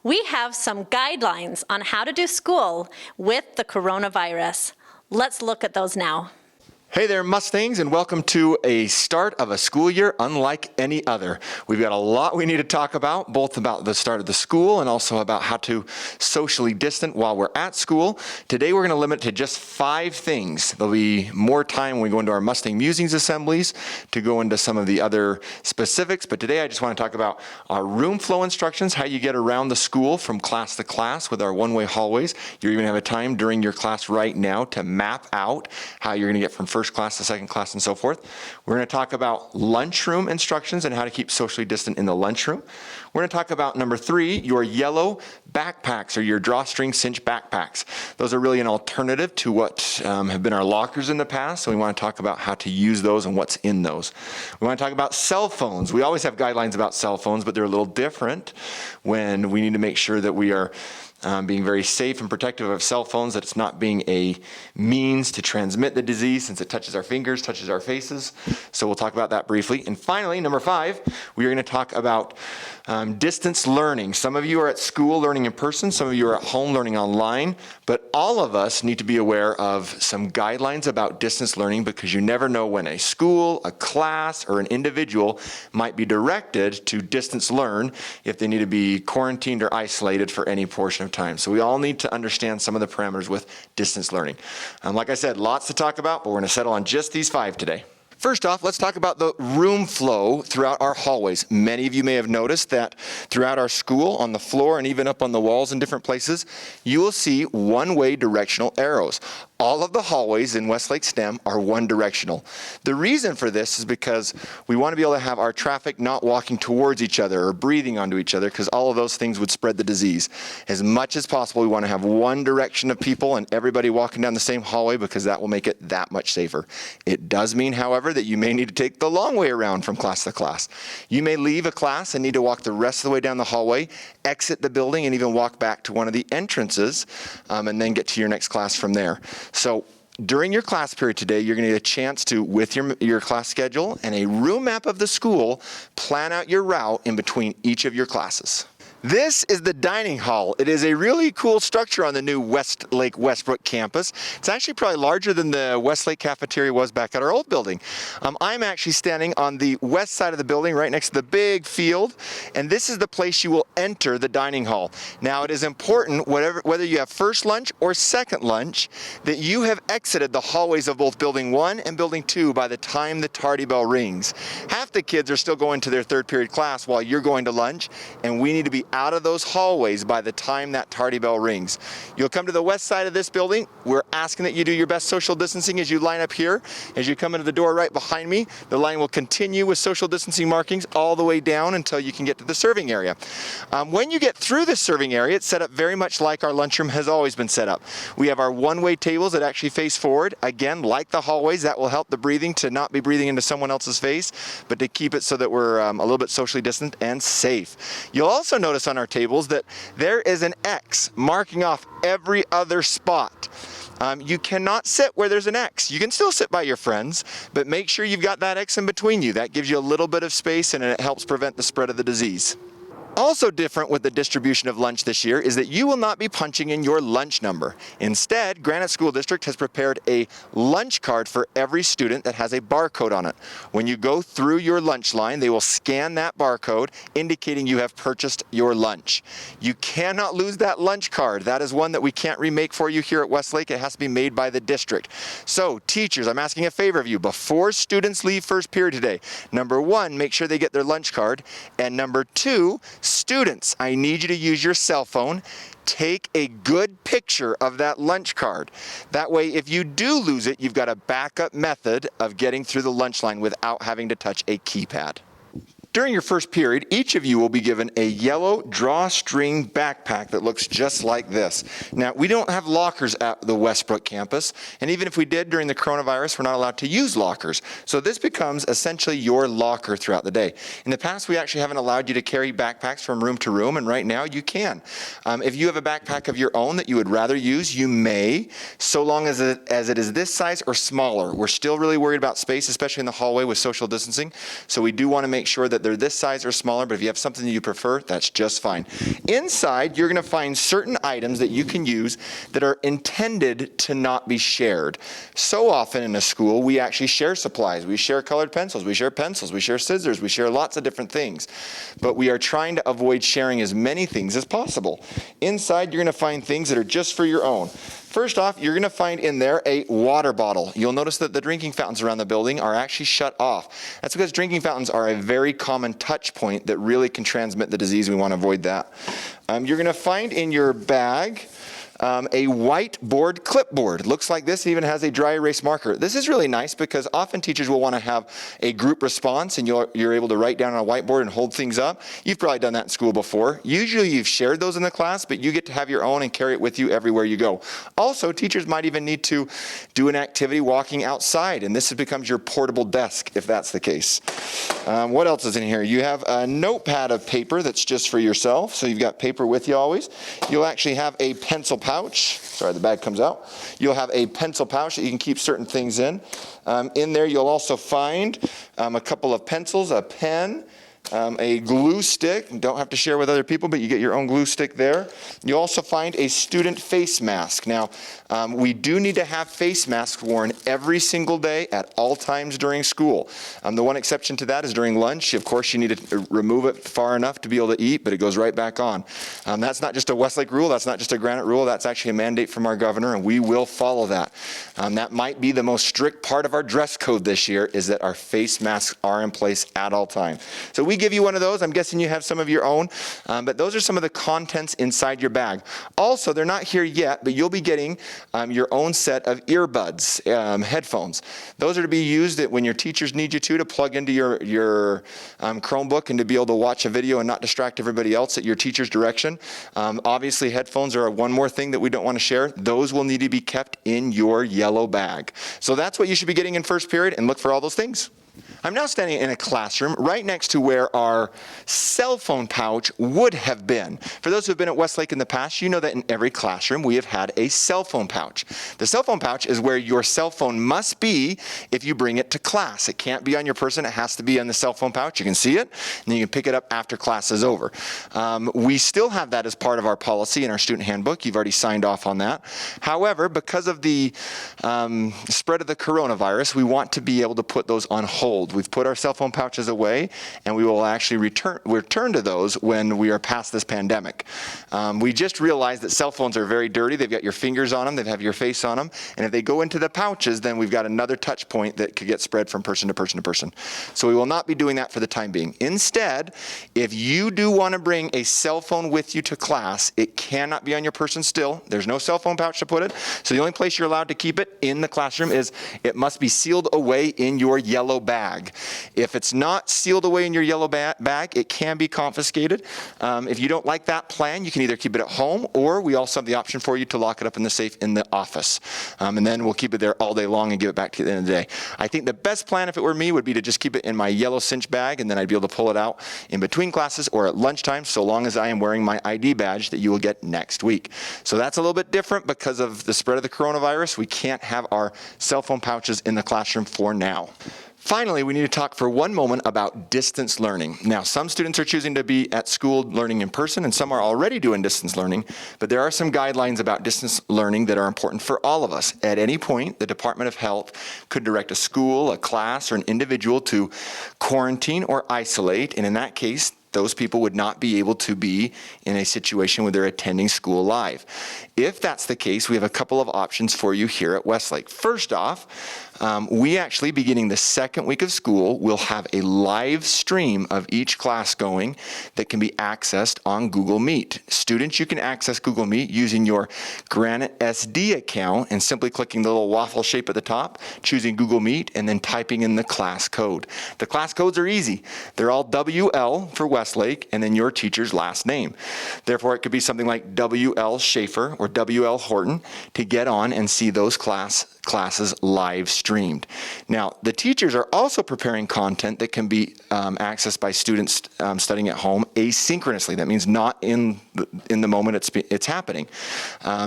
We have some guidelines on how to do school with the coronavirus. Let's look at those now. Hey there, Mustangs, and welcome to a start of a school year unlike any other. We've got a lot we need to talk about, both about the start of the school and also about how to socially distance while we're at school. Today we're going to limit it to just 5 things. There'll be more time when we go into our Mustang Musings assemblies to go into some of the other specifics, but today I just want to talk about our room flow instructions, how you get around the school from class to class with our one-way hallways. You even have a time during your class right now to map out how you're going to get from first class to second class and so forth. We're going to talk about lunchroom instructions and how to keep socially distant in the lunchroom. We're going to talk about number 3, your yellow backpacks or your drawstring cinch backpacks. Those are really an alternative to what have been our lockers in the past, so we want to talk about how to use those and what's in those. We want to talk about cell phones. We always have guidelines about cell phones, but they're a little different when we need to make sure that we are being very safe and protective of cell phones, that it's not being a means to transmit the disease since it touches our fingers, touches our faces. So we'll talk about that briefly. And finally, number 5, we are going to talk about distance learning. Some of you are at school learning in person, some of you are at home learning online, but all of us need to be aware of some guidelines about distance learning because you never know when a school, a class, or an individual might be directed to distance learn if they need to be quarantined or isolated for any portion of time. So we all need to understand some of the parameters with distance learning. Like I said, lots to talk about, but we're going to settle on just these 5 today. First off, let's talk about the room flow throughout our hallways. Many of you may have noticed that throughout our school, on the floor and even up on the walls in different places, you will see one-way directional arrows. All of the hallways in Westlake STEM are one directional. The reason for this is because we want to be able to have our traffic not walking towards each other or breathing onto each other, because all of those things would spread the disease. As much as possible, we want to have one direction of people and everybody walking down the same hallway because that will make it that much safer. It does mean, however, that you may need to take the long way around from class to class. You may leave a class and need to walk the rest of the way down the hallway, exit the building, and even walk back to one of the entrances, and then get to your next class from there. So during your class period today, you're going to get a chance to, with your class schedule and a room map of the school, plan out your route in between each of your classes. This is the dining hall. It is a really cool structure on the new Westlake Westbrook campus. It's actually probably larger than the Westlake cafeteria was back at our old building. I'm actually standing on the west side of the building right next to the big field, and this is the place you will enter the dining hall. Now it is important, whether you have first lunch or second lunch, that you have exited the hallways of both building 1 and building 2 by the time the tardy bell rings. Half the kids are still going to their third period class while you're going to lunch, and we need to be out of those hallways by the time that tardy bell rings. You'll come to the west side of this building. We're asking that you do your best social distancing as you line up here. As you come into the door right behind me, the line will continue with social distancing markings all the way down until you can get to the serving area. When you get through the serving area, it's set up very much like our lunchroom has always been set up. We have our one-way tables that actually face forward. Again, like the hallways, that will help the breathing to not be breathing into someone else's face, but to keep it so that we're a little bit socially distant and safe. You'll also notice on our tables that there is an X marking off every other spot. You cannot sit where there's an X. You can still sit by your friends, but make sure you've got that X in between you. That gives you a little bit of space and it helps prevent the spread of the disease. Also different with the distribution of lunch this year is that you will not be punching in your lunch number. Instead, Granite School District has prepared a lunch card for every student that has a barcode on it. When you go through your lunch line, they will scan that barcode indicating you have purchased your lunch. You cannot lose that lunch card. That is one that we can't remake for you here at Westlake. It has to be made by the district. So teachers, I'm asking a favor of you. Before students leave first period today, number 1, make sure they get their lunch card, and number 2, students, I need you to use your cell phone. Take a good picture of that lunch card. That way, if you do lose it, you've got a backup method of getting through the lunch line without having to touch a keypad. During your first period, each of you will be given a yellow drawstring backpack that looks just like this. Now, we don't have lockers at the Westbrook campus, and even if we did during the coronavirus, we're not allowed to use lockers. So this becomes essentially your locker throughout the day. In the past, we actually haven't allowed you to carry backpacks from room to room, and right now you can. If you have a backpack of your own that you would rather use, you may, so long as it is this size or smaller. We're still really worried about space, especially in the hallway with social distancing, so we do want to make sure that that they're this size or smaller, but if you have something that you prefer, that's just fine. Inside, you're going to find certain items that you can use that are intended to not be shared. So often in a school, we actually share supplies. We share colored pencils, we share scissors, we share lots of different things. But we are trying to avoid sharing as many things as possible. Inside, you're going to find things that are just for your own. First off, you're going to find in there a water bottle. You'll notice that the drinking fountains around the building are actually shut off. That's because drinking fountains are a very common touch point that really can transmit the disease. We want to avoid that. You're going to find in your bag a whiteboard clipboard. Looks like this, even has a dry erase marker. This is really nice because often teachers will want to have a group response and you're able to write down on a whiteboard and hold things up. You've probably done that in school before. Usually you've shared those in the class, but you get to have your own and carry it with you everywhere you go. Also, teachers might even need to do an activity walking outside, and this becomes your portable desk if that's the case. What else is in here? You have a notepad of paper that's just for yourself, so you've got paper with you always. You'll actually have a pencil pouch. Sorry, the bag comes out. You'll have a pencil pouch that you can keep certain things in. In there, you'll also find a couple of pencils, a pen, a glue stick. You don't have to share with other people, but you get your own glue stick there. You'll also find a student face mask. Now, we do need to have face masks worn every single day at all times during school. The one exception to that is during lunch. Of course, you need to remove it far enough to be able to eat, but it goes right back on. That's not just a Westlake rule. That's not just a Granite rule. That's actually a mandate from our governor, and we will follow that. That might be the most strict part of our dress code this year, is that our face masks are in place at all times. So we give you one of those. I'm guessing you have some of your own, but those are some of the contents inside your bag. Also, they're not here yet, but you'll be getting your own set of earbuds, headphones. Those are to be used when your teachers need you to plug into your Chromebook and to be able to watch a video and not distract everybody else at your teacher's direction. Obviously, headphones are one more thing that we don't want to share. Those will need to be kept in your yellow bag. So that's what you should be getting in first period, and look for all those things. I'm now standing in a classroom right next to where our cell phone pouch would have been. For those who have been at Westlake in the past, you know that in every classroom we have had a cell phone pouch. The cell phone pouch is where your cell phone must be if you bring it to class. It can't be on your person. It has to be on the cell phone pouch. You can see it, and then you can pick it up after class is over. We still have that as part of our policy in our student handbook. You've already signed off on that. However, because of the spread of the coronavirus, we want to be able to put those on hold. We've put our cell phone pouches away, and we will actually return to those when we are past this pandemic. We just realized that cell phones are very dirty. They've got your fingers on them. They have your face on them. And if they go into the pouches, then we've got another touch point that could get spread from person to person to person. So we will not be doing that for the time being. Instead, if you do want to bring a cell phone with you to class, it cannot be on your person still. There's no cell phone pouch to put it. So the only place you're allowed to keep it in the classroom is it must be sealed away in your yellow bag. If it's not sealed away in your yellow bag, it can be confiscated. If you don't like that plan, you can either keep it at home, or we also have the option for you to lock it up in the safe in the office. And then we'll keep it there all day long and give it back to you at the end of the day. I think the best plan, if it were me, would be to just keep it in my yellow cinch bag, and then I'd be able to pull it out in between classes or at lunchtime, so long as I am wearing my ID badge that you will get next week. So that's a little bit different because of the spread of the coronavirus. We can't have our cell phone pouches in the classroom for now. Finally, we need to talk for one moment about distance learning. Now, some students are choosing to be at school learning in person, and some are already doing distance learning, but there are some guidelines about distance learning that are important for all of us. At any point, the Department of Health could direct a school, a class, or an individual to quarantine or isolate, and in that case, those people would not be able to be in a situation where they're attending school live. If that's the case, we have a couple of options for you here at Westlake. First off, we actually, beginning the second week of school, will have a live stream of each class going that can be accessed on Google Meet. Students, you can access Google Meet using your Granite SD account and simply clicking the little waffle shape at the top, choosing Google Meet, and then typing in the class code. The class codes are easy. They're all WL for Westlake, and then your teacher's last name. Therefore, it could be something like WL Schaefer or WL Horton to get on and see those class classes live streamed. Now, the teachers are also preparing content that can be accessed by students studying at home asynchronously. That means not in the moment it's happening.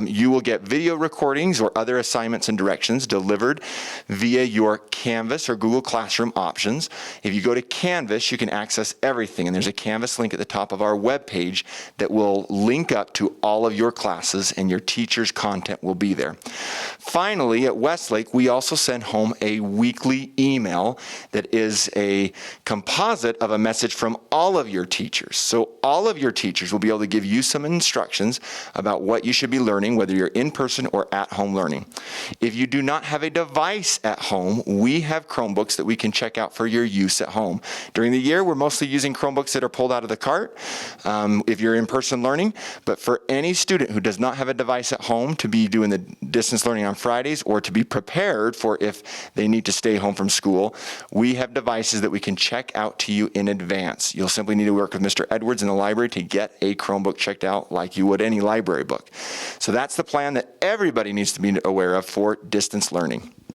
You will get video recordings or other assignments and directions delivered via your Canvas or Google Classroom options. If you go to Canvas, you can access everything, and there's a Canvas link at the top of our webpage that will link up to all of your classes, and your teacher's content will be there. Finally, at Westlake, we also send home a weekly email that is a composite of a message from all of your teachers. So all of your teachers will be able to give you some instructions about what you should be learning, whether you're in person or at home learning. If you do not have a device at home, we have Chromebooks that we can check out for your use at home. During the year, we're mostly using Chromebooks that are pulled out of the cart if you're in person learning, but for any student who does not have a device at home to be doing the distance learning on Fridays or to be prepared for if they need to stay home from school, we have devices that we can check out to you in advance. You'll simply need to work with Mr. Edwards in the library to get a Chromebook checked out like you would any library book. So that's the plan that everybody needs to be aware of for distance learning.